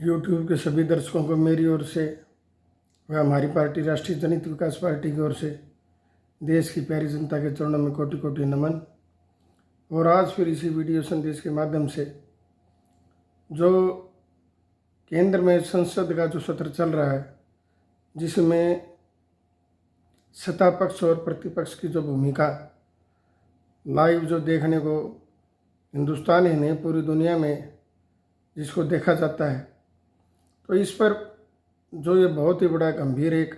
YouTube के सभी दर्शकों को मेरी ओर से व हमारी पार्टी राष्ट्रीय जनहित विकास पार्टी की ओर से देश की प्यारी जनता के चरणों में कोटि कोटि नमन। और आज फिर इसी वीडियो संदेश के माध्यम से जो केंद्र में संसद का जो सत्र चल रहा है, जिसमें सत्ता पक्ष और प्रतिपक्ष की जो भूमिका लाइव जो देखने को हिंदुस्तान ही नहीं पूरी दुनिया में जिसको देखा जाता है, तो इस पर जो ये बहुत ही बड़ा गंभीर एक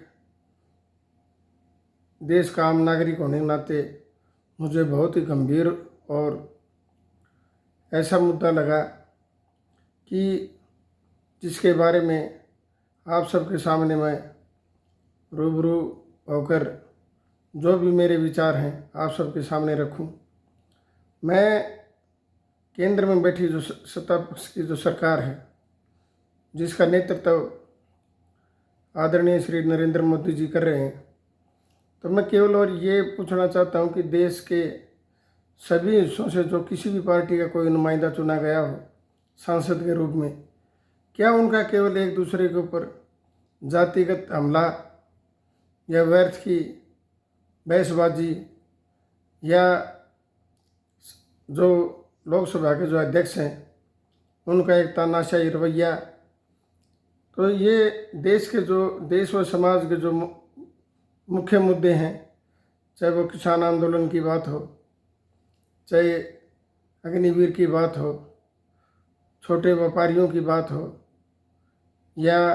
देश का आम नागरिक होने के नाते मुझे बहुत ही गंभीर और ऐसा मुद्दा लगा कि जिसके बारे में आप सबके सामने मैं रूबरू होकर जो भी मेरे विचार हैं आप सबके सामने रखूं। मैं केंद्र में बैठी जो सत्ता पक्ष की जो सरकार है, जिसका नेतृत्व आदरणीय श्री नरेंद्र मोदी जी कर रहे हैं, तो मैं केवल और ये पूछना चाहता हूं कि देश के सभी हिस्सों से जो किसी भी पार्टी का कोई नुमाइंदा चुना गया हो सांसद के रूप में, क्या उनका केवल एक दूसरे के ऊपर जातिगत हमला या व्यर्थ की बहसबाजी या जो लोकसभा के जो अध्यक्ष हैं उनका एक तानाशाही रवैया, तो ये देश व समाज के जो मुख्य मुद्दे हैं, चाहे वो किसान आंदोलन की बात हो, चाहे अग्निवीर की बात हो, छोटे व्यापारियों की बात हो, या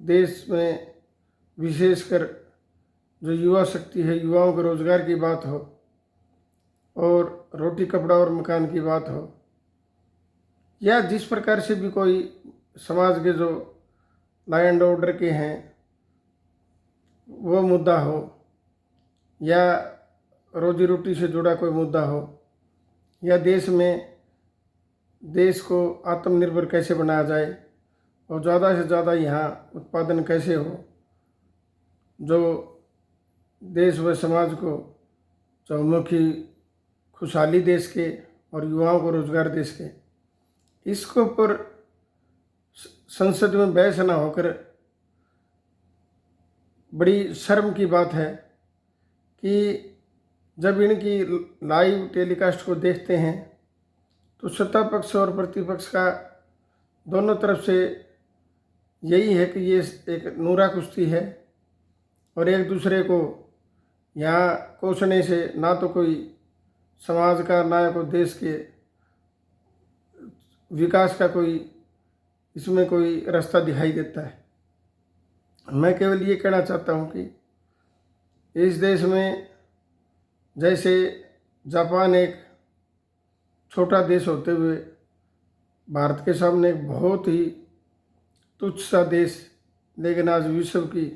देश में विशेषकर जो युवा शक्ति है, युवाओं के रोजगार की बात हो, और रोटी कपड़ा और मकान की बात हो, या जिस प्रकार से भी कोई समाज के जो लॉ एंड ऑर्डर के हैं वो मुद्दा हो, या रोजी रोटी से जुड़ा कोई मुद्दा हो, या देश को आत्मनिर्भर कैसे बनाया जाए और ज़्यादा से ज़्यादा यहाँ उत्पादन कैसे हो, जो देश व समाज को चहुमुखी खुशहाली देश के और युवाओं को रोजगार देश के, इसके ऊपर संसद में बहस न होकर बड़ी शर्म की बात है कि जब इनकी लाइव टेलीकास्ट को देखते हैं तो सत्ता पक्ष और प्रतिपक्ष का दोनों तरफ से यही है कि ये एक नूरा कुश्ती है और एक दूसरे को यहाँ कोसने से ना तो कोई समाज का ना कोई देश के विकास का कोई इसमें कोई रास्ता दिखाई देता है। मैं केवल ये कहना चाहता हूँ कि इस देश में जैसे जापान एक छोटा देश होते हुए भारत के सामने एक बहुत ही तुच्छ सा देश, लेकिन आज विश्व की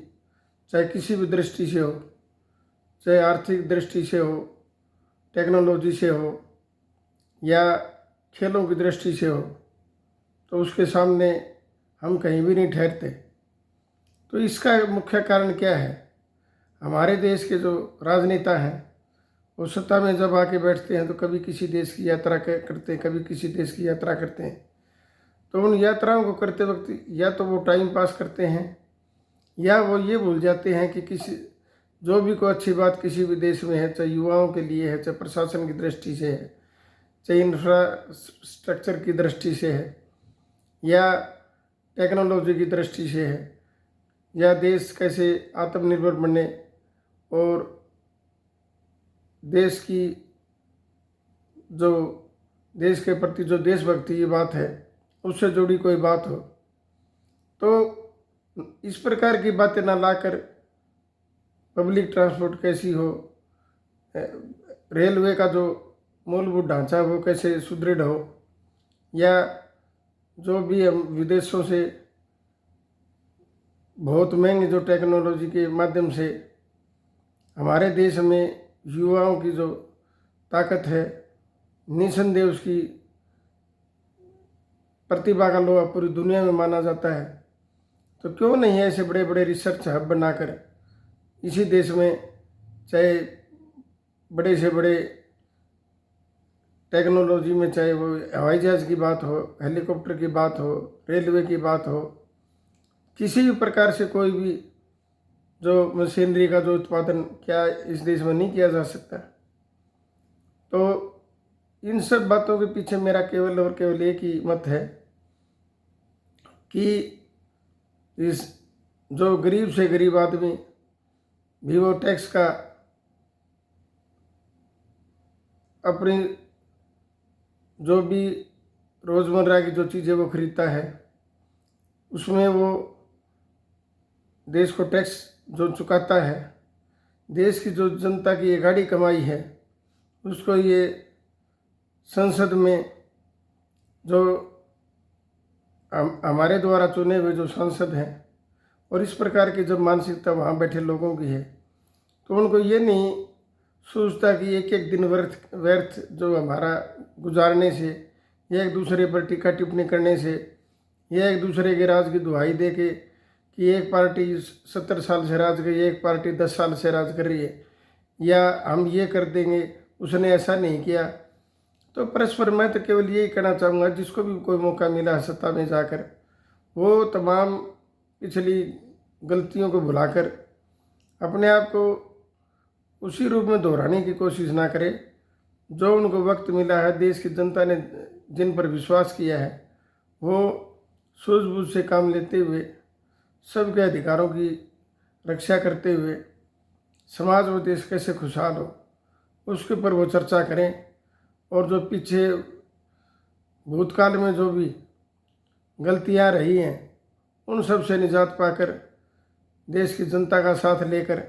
चाहे किसी भी दृष्टि से हो, चाहे आर्थिक दृष्टि से हो, टेक्नोलॉजी से हो, या खेलों की दृष्टि से हो, तो उसके सामने हम कहीं भी नहीं ठहरते। तो इसका मुख्य कारण क्या है? हमारे देश के जो राजनेता हैं वो सत्ता में जब आके बैठते हैं तो कभी किसी देश की यात्रा करते हैं, कभी किसी देश की यात्रा करते हैं, तो उन यात्राओं को करते वक्त या तो वो टाइम पास करते हैं या वो ये भूल जाते हैं कि किसी जो भी कोई अच्छी बात किसी भी देश में है, चाहे युवाओं के लिए है, चाहे प्रशासन की दृष्टि से है, चाहे इंफ्रास्ट्रक्चर की दृष्टि से है, या टेक्नोलॉजी की दृष्टि से है, या देश कैसे आत्मनिर्भर बने और देश की जो देश के प्रति जो देशभक्ति की बात है उससे जुड़ी कोई बात हो, तो इस प्रकार की बातें ना लाकर पब्लिक ट्रांसपोर्ट कैसी हो, रेलवे का जो मूलभूत ढांचा वो कैसे सुदृढ़ हो, या जो भी हम विदेशों से बहुत महंगी जो टेक्नोलॉजी के माध्यम से हमारे देश में युवाओं की जो ताकत है, निसंदेह उसकी प्रतिभा का लोहा पूरी दुनिया में माना जाता है, तो क्यों नहीं ऐसे बड़े बड़े रिसर्च हब बनाकर इसी देश में चाहे बड़े से बड़े टेक्नोलॉजी में, चाहे वो हवाई जहाज़ की बात हो, हेलीकॉप्टर की बात हो, रेलवे की बात हो, किसी भी प्रकार से कोई भी जो मशीनरी का जो उत्पादन क्या इस देश में नहीं किया जा सकता। तो इन सब बातों के पीछे मेरा केवल और केवल एक ही मत है कि इस जो गरीब से गरीब आदमी भी वो टैक्स का अपनी जो भी रोज़मर्रा की जो चीज़ें वो खरीदता है उसमें वो देश को टैक्स जो चुकाता है, देश की जो जनता की ये गाढ़ी कमाई है उसको ये संसद में जो हमारे द्वारा चुने हुए जो सांसद हैं और इस प्रकार की जब मानसिकता वहाँ बैठे लोगों की है तो उनको ये नहीं सोचता कि एक एक दिन व्यर्थ जो हमारा गुजारने से या एक दूसरे पर टीका टिप्पणी करने से या एक दूसरे के राज की दुहाई दे के कि एक पार्टी 70 साल से राज गई, एक पार्टी 10 साल से राज कर रही है, या हम ये कर देंगे, उसने ऐसा नहीं किया। तो परस्पर मैं तो केवल यही कहना चाहूँगा, जिसको भी कोई मौका मिला सत्ता में जाकर वो तमाम पिछली गलतियों को भुलाकर अपने आप को उसी रूप में दोहराने की कोशिश ना करे जो उनको वक्त मिला है। देश की जनता ने जिन पर विश्वास किया है वो सूझबूझ से काम लेते हुए सबके अधिकारों की रक्षा करते हुए समाज और देश कैसे खुशहाल हो उसके ऊपर वो चर्चा करें, और जो पीछे भूतकाल में जो भी गलतियां रही हैं उन सब से निजात पाकर देश की जनता का साथ लेकर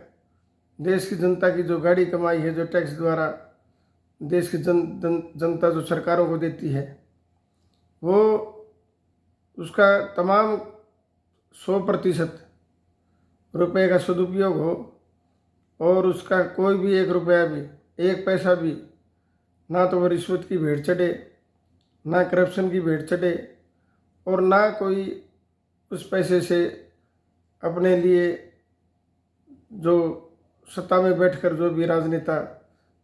देश की जनता की जो गाड़ी कमाई है, जो टैक्स द्वारा देश की जनता जो सरकारों को देती है, वो उसका तमाम 100% रुपये का सदुपयोग हो और उसका कोई भी 1 रुपया भी, 1 पैसा भी ना तो वो रिश्वत की भेंट चढ़े, ना करप्शन की भेंट चढ़े, और ना कोई उस पैसे से अपने लिए जो सत्ता में बैठकर जो भी राजनेता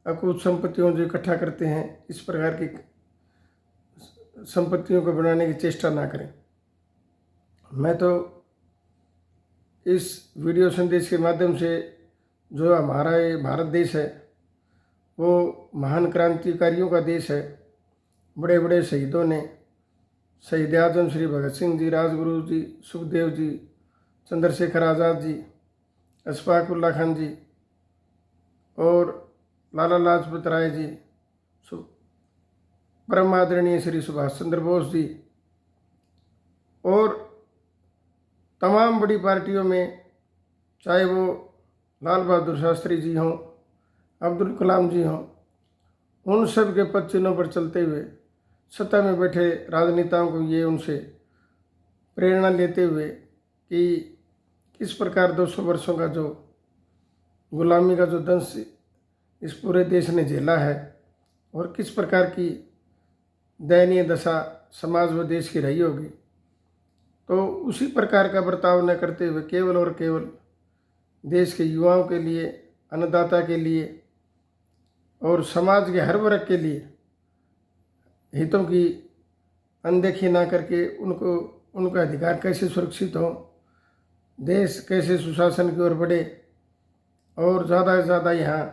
अकूत संपत्तियों जो इकट्ठा करते हैं, इस प्रकार की संपत्तियों को बनाने की चेष्टा ना करें। मैं तो इस वीडियो संदेश के माध्यम से जो हमारा ये भारत देश है वो महान क्रांतिकारियों का देश है। बड़े बड़े शहीदों ने, शहीद आजम श्री भगत सिंह जी, राजगुरु जी, सुखदेव जी, चंद्रशेखर आज़ाद जी, अशफाक उल्ला खान जी और लाला लाजपत राय जी, परम आदरणीय श्री सुभाष चंद्र बोस जी और तमाम बड़ी पार्टियों में, चाहे वो लाल बहादुर शास्त्री जी हों, अब्दुल कलाम जी हों, उन सब के पद चिन्हों पर चलते हुए सत्ता में बैठे राजनेताओं को ये उनसे प्रेरणा लेते हुए कि किस प्रकार 200 वर्षों का जो गुलामी का जो दंश इस पूरे देश ने झेला है और किस प्रकार की दयनीय दशा समाज व देश की रही होगी, तो उसी प्रकार का बर्ताव न करते हुए केवल और केवल देश के युवाओं के लिए, अन्नदाता के लिए और समाज के हर वर्ग के लिए हितों की अनदेखी ना करके उनका अधिकार कैसे सुरक्षित हो, देश कैसे सुशासन की ओर बढ़े और ज़्यादा से ज़्यादा यहाँ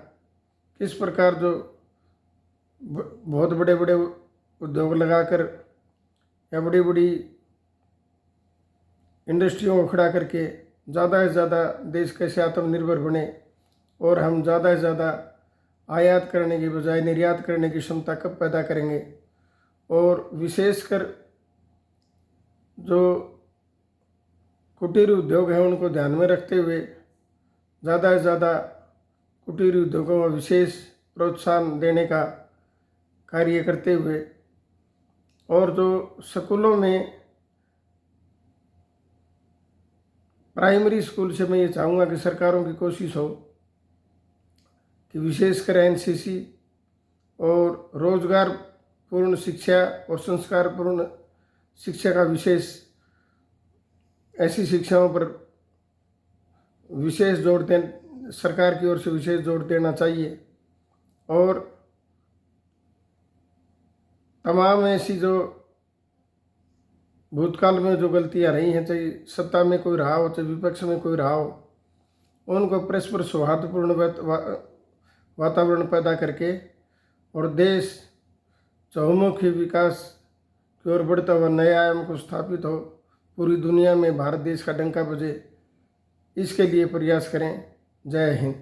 किस प्रकार जो बहुत बड़े बड़े उद्योग लगाकर या बड़ी बड़ी इंडस्ट्रियों को खड़ा करके ज़्यादा से ज़्यादा देश कैसे आत्मनिर्भर बने और हम ज़्यादा से ज़्यादा आयात करने की बजाय निर्यात करने की क्षमता कब पैदा करेंगे, और विशेषकर जो कुटीर उद्योग हैं उनको ध्यान में रखते हुए ज़्यादा से ज़्यादा कुटीर उद्योगों को विशेष प्रोत्साहन देने का कार्य करते हुए, और जो स्कूलों में प्राइमरी स्कूल से मैं ये चाहूँगा कि सरकारों की कोशिश हो कि विशेषकर एनसीसी और रोजगार पूर्ण शिक्षा और संस्कार पूर्ण शिक्षा का विशेष, ऐसी शिक्षाओं पर विशेष जोर दें, सरकार की ओर से विशेष जोर देना चाहिए। और तमाम ऐसी जो भूतकाल में जो गलतियां रही हैं, चाहे सत्ता में कोई रहा हो चाहे विपक्ष में कोई रहा हो, उनको परस्पर सौहार्दपूर्ण वातावरण पैदा करके और देश चहुमुखी विकास की ओर बढ़ता हुआ नए आयाम को स्थापित हो, पूरी दुनिया में भारत देश का डंका बजे, इसके लिए प्रयास करें। जय हिंद।